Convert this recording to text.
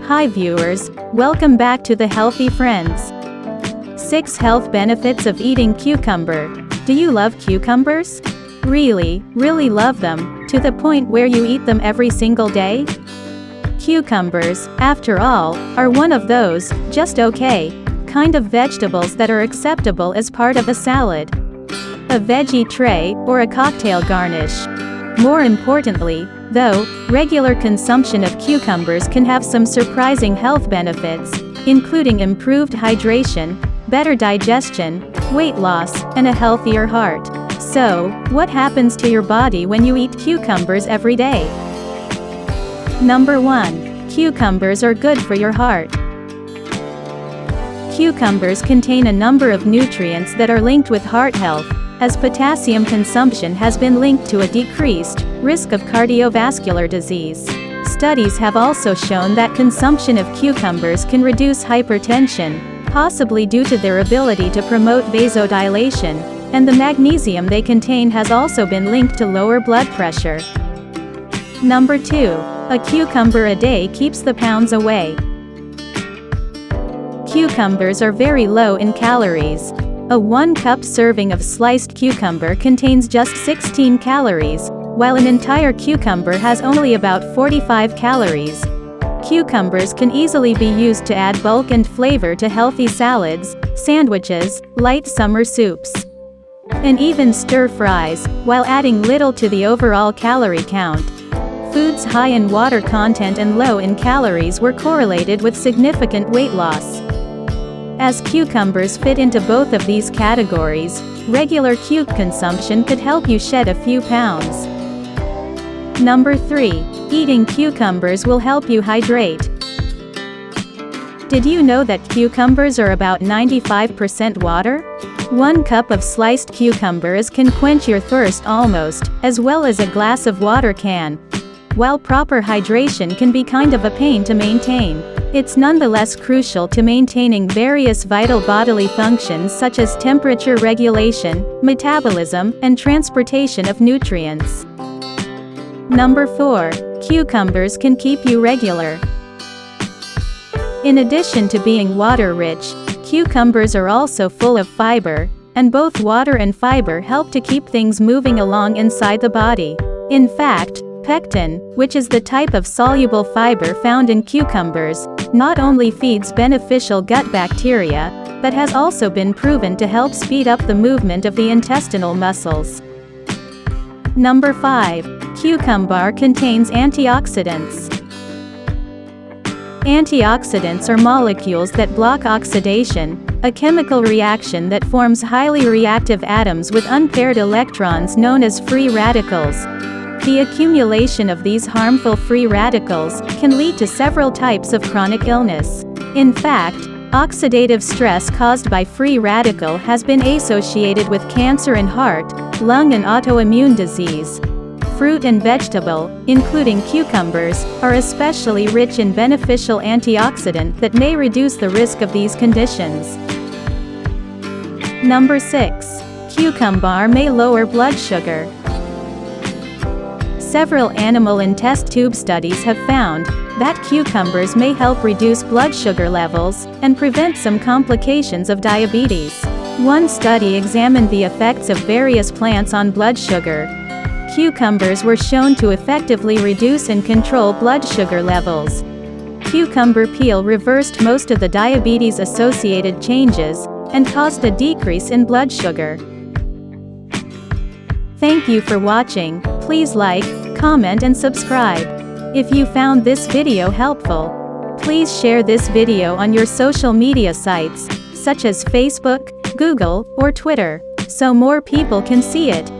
Hi viewers, welcome back to the Healthy Friends. 6 health benefits of eating cucumber. Do you love cucumbers? Really love them, to the point where you eat them every single day? Cucumbers, after all, are one of those, just okay, kind of vegetables that are acceptable as part of a salad, a veggie tray, or a cocktail garnish. More importantly, though, regular consumption of cucumbers can have some surprising health benefits, including improved hydration, better digestion, weight loss, and a healthier heart. So, what happens to your body when you eat cucumbers every day? Number 1. Cucumbers are good for your heart. Cucumbers contain a number of nutrients that are linked with heart health, as potassium consumption has been linked to a decreased risk of cardiovascular disease. Studies have also shown that consumption of cucumbers can reduce hypertension, possibly due to their ability to promote vasodilation, and the magnesium they contain has also been linked to lower blood pressure. Number 2. A cucumber a day keeps the pounds away. Cucumbers are very low in calories. A 1-cup serving of sliced cucumber contains just 16 calories, while an entire cucumber has only about 45 calories. Cucumbers can easily be used to add bulk and flavor to healthy salads, sandwiches, light summer soups, and even stir-fries, while adding little to the overall calorie count. Foods high in water content and low in calories were correlated with significant weight loss. As cucumbers fit into both of these categories, regular cuc consumption could help you shed a few pounds. Number 3. Eating cucumbers will help you hydrate. Did you know that cucumbers are about 95% water? 1 cup of sliced cucumbers can quench your thirst almost, as well as a glass of water can. While proper hydration can be kind of a pain to maintain, it's nonetheless crucial to maintaining various vital bodily functions such as temperature regulation, metabolism, and transportation of nutrients. Number 4. Cucumbers can keep you regular. In addition to being water-rich, cucumbers are also full of fiber, and both water and fiber help to keep things moving along inside the body. In fact, pectin, which is the type of soluble fiber found in cucumbers, not only feeds beneficial gut bacteria, but has also been proven to help speed up the movement of the intestinal muscles. Number 5. Cucumber contains antioxidants. Antioxidants are molecules that block oxidation, a chemical reaction that forms highly reactive atoms with unpaired electrons known as free radicals. The accumulation of these harmful free radicals can lead to several types of chronic illness. In fact, oxidative stress caused by free radical has been associated with cancer in heart, lung and autoimmune disease. Fruit and vegetable, including cucumbers, are especially rich in beneficial antioxidant that may reduce the risk of these conditions. Number 6. Cucumber may lower blood sugar. Several animal and test tube studies have found that cucumbers may help reduce blood sugar levels and prevent some complications of diabetes. One study examined the effects of various plants on blood sugar. Cucumbers were shown to effectively reduce and control blood sugar levels. Cucumber peel reversed most of the diabetes-associated changes and caused a decrease in blood sugar. Thank you for watching. Please like, comment and subscribe. If you found this video helpful, please share this video on your social media sites, such as Facebook, Google, or Twitter, so more people can see it.